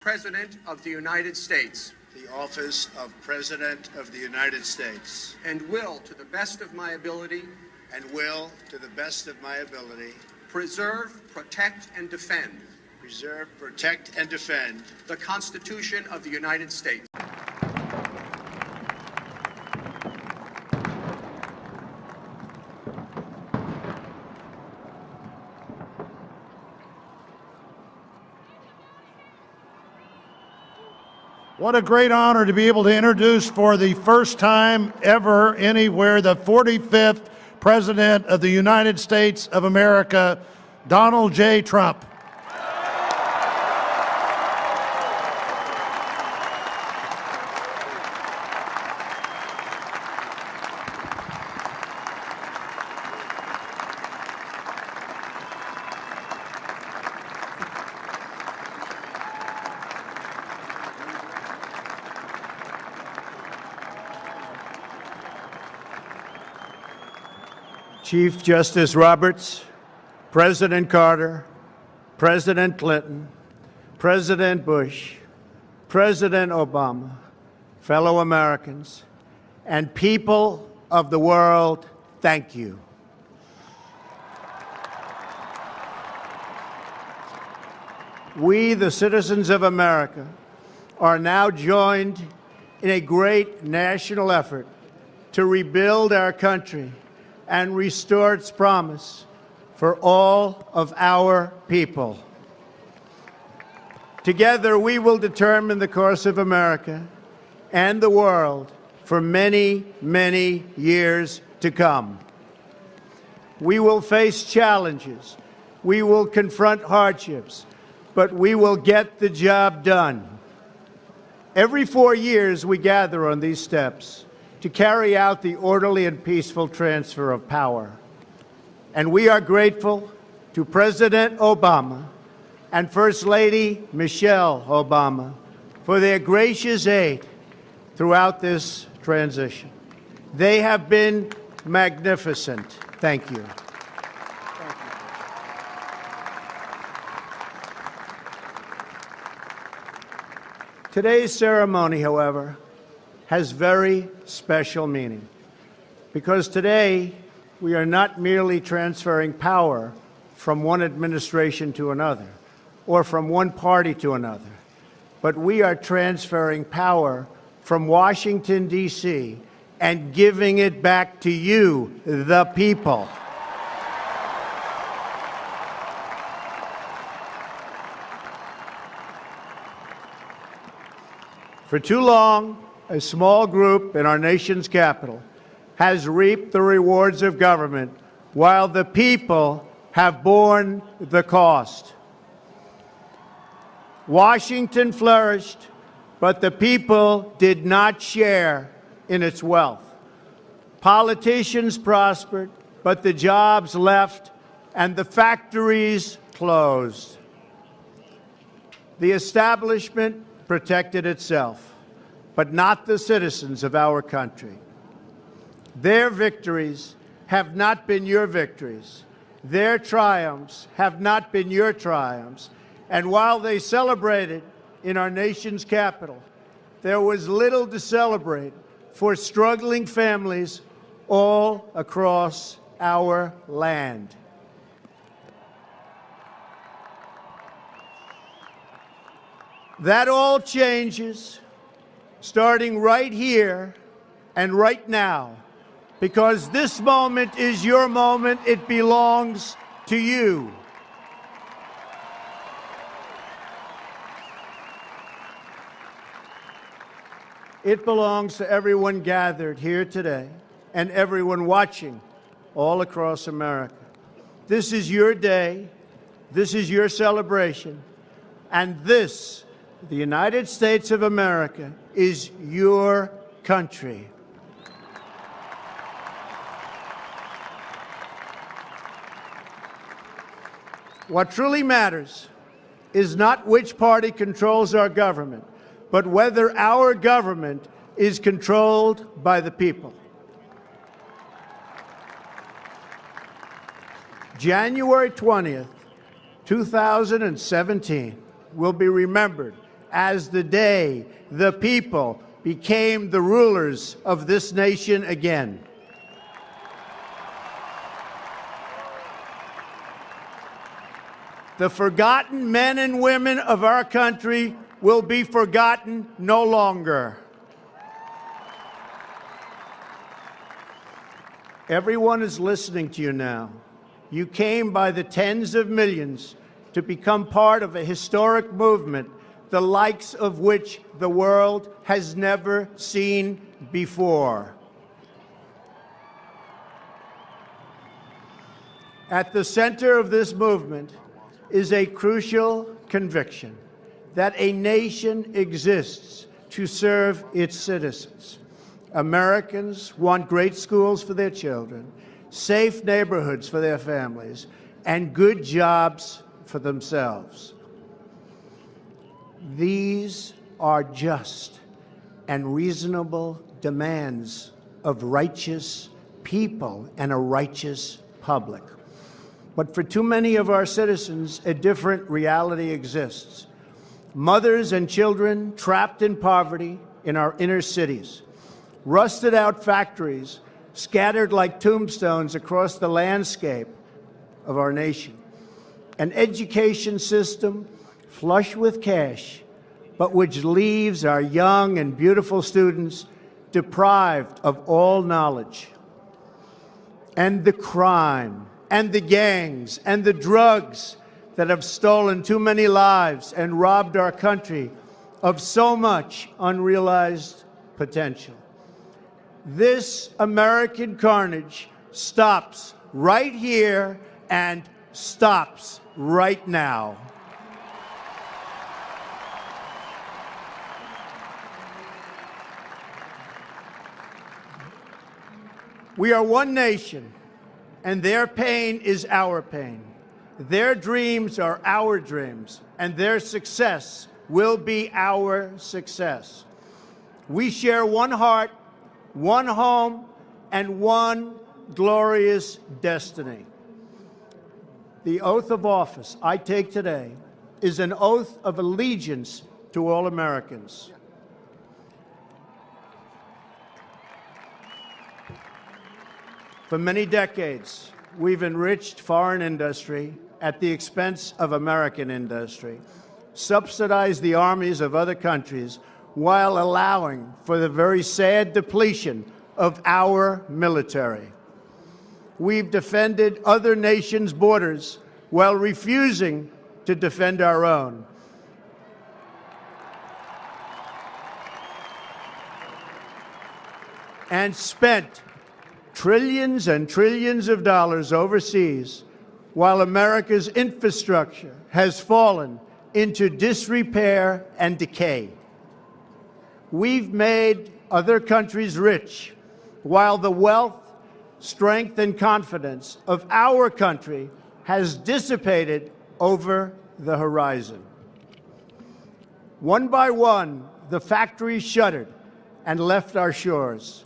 President of the United States. The office of President of the United States. And will, to the best of my ability. And will, to the best of my ability. Preserve, protect, and defend. Preserve, protect, and defend. The Constitution of the United States. What a great honor to be able to introduce for the first time ever anywhere the 45th President of the United States of America, Donald J. Trump. Chief Justice Roberts, President Carter, President Clinton, President Bush, President Obama, fellow Americans, and people of the world, thank you. We, the citizens of America, are now joined in a great national effort to rebuild our country and restore its promise for all of our people. Together, we will determine the course of America and the world for many, many years to come. We will face challenges. We will confront hardships, but we will get the job done. Every 4 years, we gather on these steps to carry out the orderly and peaceful transfer of power. And we are grateful to President Obama and First Lady Michelle Obama for their gracious aid throughout this transition. They have been magnificent. Thank you. Today's ceremony, however, has very special meaning, because today we are not merely transferring power from one administration to another or from one party to another, but we are transferring power from Washington, D.C., and giving it back to you, the people. For too long, a small group in our nation's capital has reaped the rewards of government while the people have borne the cost. Washington flourished, but the people did not share in its wealth. Politicians prospered, but the jobs left and the factories closed. The establishment protected itself, but not the citizens of our country. Their victories have not been your victories. Their triumphs have not been your triumphs. And while they celebrated in our nation's capital, there was little to celebrate for struggling families all across our land. That all changes starting right here and right now, because this moment is your moment. It belongs to you. It belongs to everyone gathered here today and everyone watching all across America. This is your day. This is your celebration. And this, the United States of America, is your country. What truly matters is not which party controls our government, but whether our government is controlled by the people. January 20th, 2017 will be remembered as the day the people became the rulers of this nation again. The forgotten men and women of our country will be forgotten no longer. Everyone is listening to you now. You came by the tens of millions to become part of a historic movement, the likes of which the world has never seen before. At the center of this movement is a crucial conviction that a nation exists to serve its citizens. Americans want great schools for their children, safe neighborhoods for their families, and good jobs for themselves. These are just and reasonable demands of righteous people and a righteous public. But for too many of our citizens, a different reality exists. Mothers and children trapped in poverty in our inner cities, rusted out factories scattered like tombstones across the landscape of our nation, an education system flush with cash, but which leaves our young and beautiful students deprived of all knowledge, and the crime and the gangs and the drugs that have stolen too many lives and robbed our country of so much unrealized potential. This American carnage stops right here and stops right now. We are one nation, and their pain is our pain. Their dreams are our dreams, and their success will be our success. We share one heart, one home, and one glorious destiny. The oath of office I take today is an oath of allegiance to all Americans. For many decades, we've enriched foreign industry at the expense of American industry, subsidized the armies of other countries while allowing for the very sad depletion of our military. We've defended other nations' borders while refusing to defend our own. And spent trillions and trillions of dollars overseas while America's infrastructure has fallen into disrepair and decay. We've made other countries rich while the wealth, strength, and confidence of our country has dissipated over the horizon. One by one, the factories shuttered and left our shores,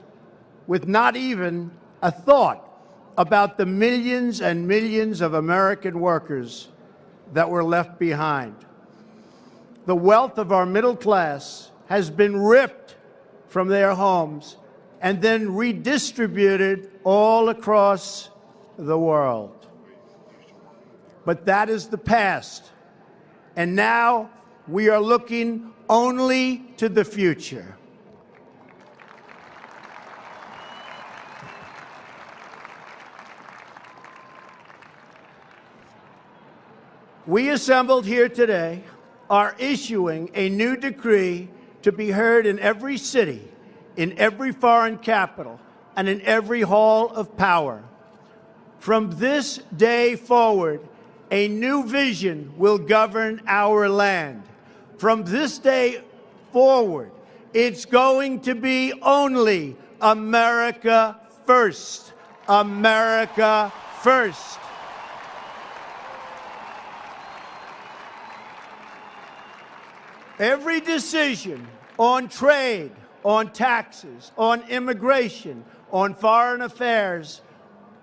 with not even a thought about the millions and millions of American workers that were left behind. The wealth of our middle class has been ripped from their homes and then redistributed all across the world. But that is the past, and now we are looking only to the future. We assembled here today are issuing a new decree to be heard in every city, in every foreign capital, and in every hall of power. From this day forward, a new vision will govern our land. From this day forward, it's going to be only America first. America first. Every decision on trade, on taxes, on immigration, on foreign affairs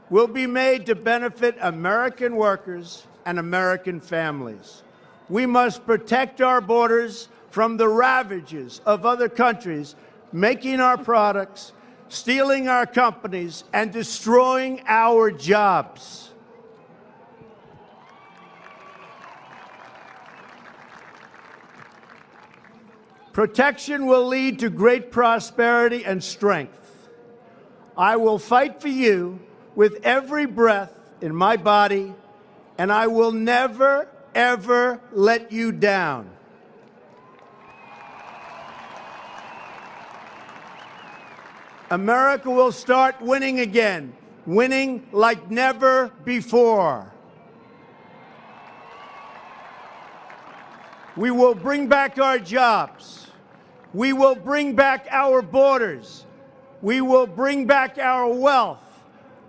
will be made to benefit American workers and American families. We must protect our borders from the ravages of other countries making our products, stealing our companies, and destroying our jobs. Protection will lead to great prosperity and strength. I will fight for you with every breath in my body, and I will never, ever let you down. America will start winning again, winning like never before. We will bring back our jobs. We will bring back our borders. We will bring back our wealth.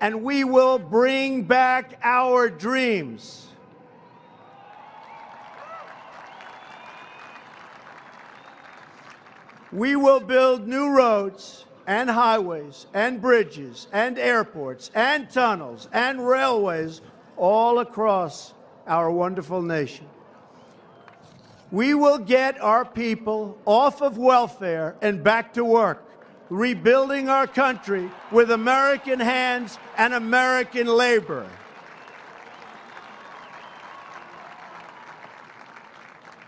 And we will bring back our dreams. We will build new roads and highways and bridges and airports and tunnels and railways all across our wonderful nation. We will get our people off of welfare and back to work, rebuilding our country with American hands and American labor.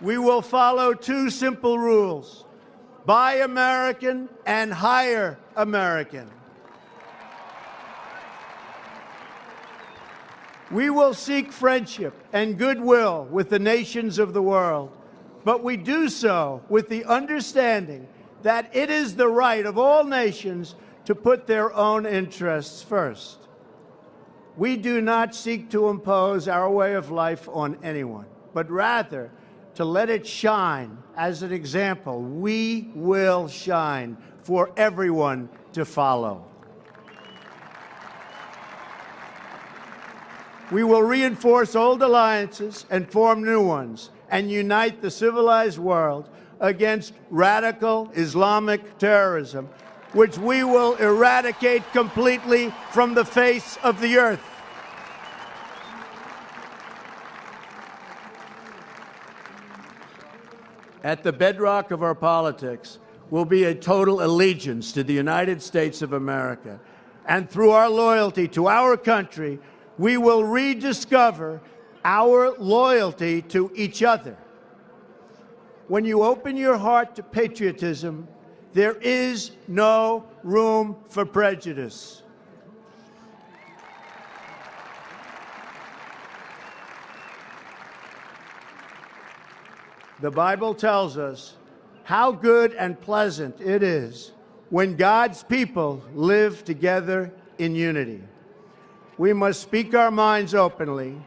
We will follow two simple rules: buy American and hire American. We will seek friendship and goodwill with the nations of the world, but we do so with the understanding that it is the right of all nations to put their own interests first. We do not seek to impose our way of life on anyone, but rather to let it shine as an example. We will shine for everyone to follow. We will reinforce old alliances and form new ones and unite the civilized world against radical Islamic terrorism, which we will eradicate completely from the face of the earth. At the bedrock of our politics will be a total allegiance to the United States of America. And through our loyalty to our country, we will rediscover our loyalty to each other. When you open your heart to patriotism, there is no room for prejudice. The Bible tells us how good and pleasant it is when God's people live together in unity. We must speak our minds openly,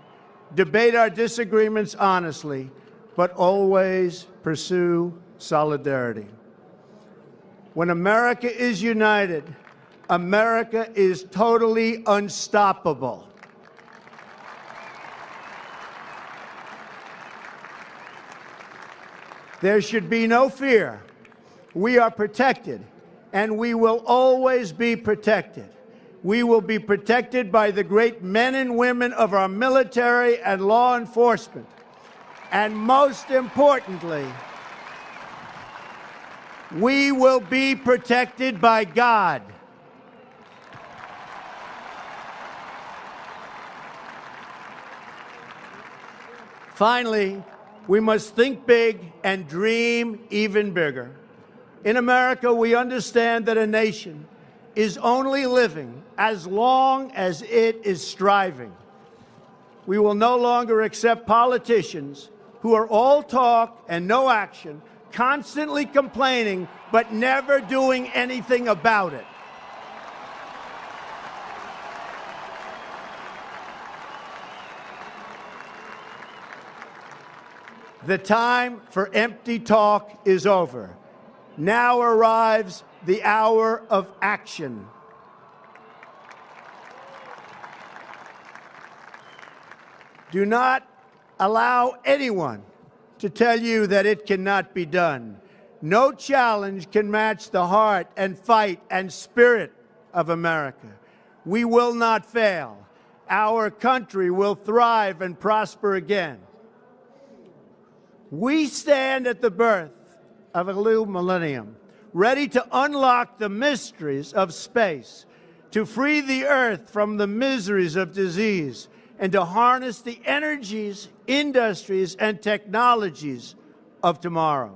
debate our disagreements honestly, but always pursue solidarity. When America is united, America is totally unstoppable. There should be no fear. We are protected, and we will always be protected. We will be protected by the great men and women of our military and law enforcement. And most importantly, we will be protected by God. Finally, we must think big and dream even bigger. In America, we understand that a nation is only living as long as it is striving. We will no longer accept politicians who are all talk and no action, constantly complaining but never doing anything about it. The time for empty talk is over. Now arrives the hour of action. Do not allow anyone to tell you that it cannot be done. No challenge can match the heart and fight and spirit of America. We will not fail. Our country will thrive and prosper again. We stand at the birth of a new millennium, ready to unlock the mysteries of space, to free the earth from the miseries of disease, and to harness the energies, industries, and technologies of tomorrow.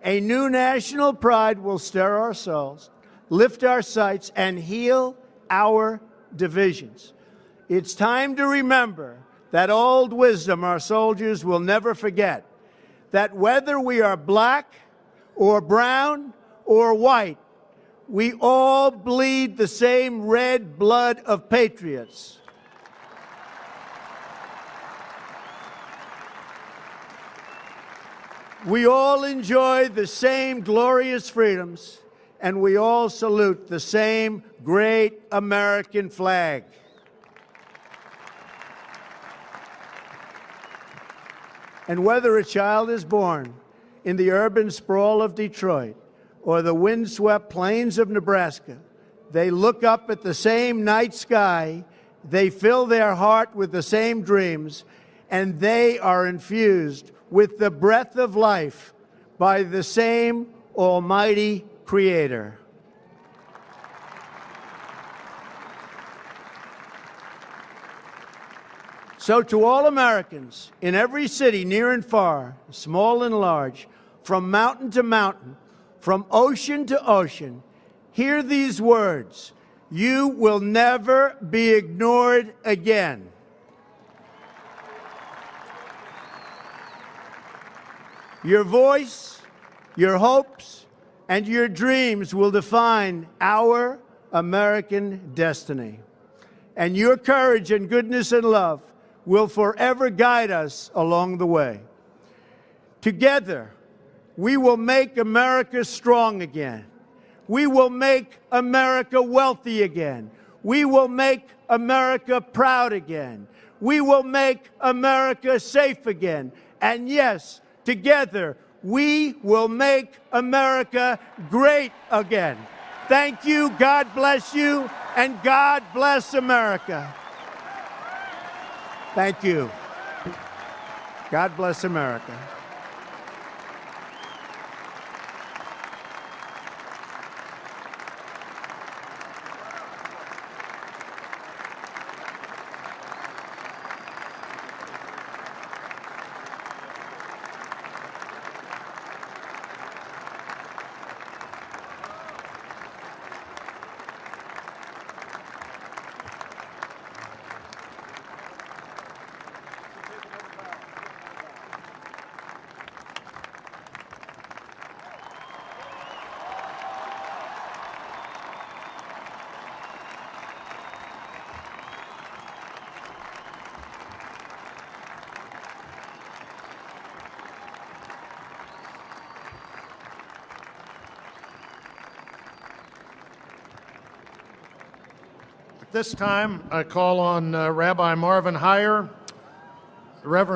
A new national pride will stir our souls, lift our sights, and heal our divisions. It's time to remember that old wisdom our soldiers will never forget, that whether we are black or brown or white, we all bleed the same red blood of patriots. We all enjoy the same glorious freedoms, and we all salute the same great American flag. And whether a child is born in the urban sprawl of Detroit or the windswept plains of Nebraska, they look up at the same night sky, they fill their heart with the same dreams, and they are infused with the breath of life by the same almighty Creator. So to all Americans in every city, near and far, small and large, from mountain to mountain, from ocean to ocean, hear these words: you will never be ignored again. Your voice, your hopes, and your dreams will define our American destiny. And your courage and goodness and love will forever guide us along the way. Together, we will make America strong again. We will make America wealthy again. We will make America proud again. We will make America safe again. And yes, together, we will make America great again. Thank you, God bless you, and God bless America. Thank you. God bless America. At this time, I call on Rabbi Marvin Heyer, Reverend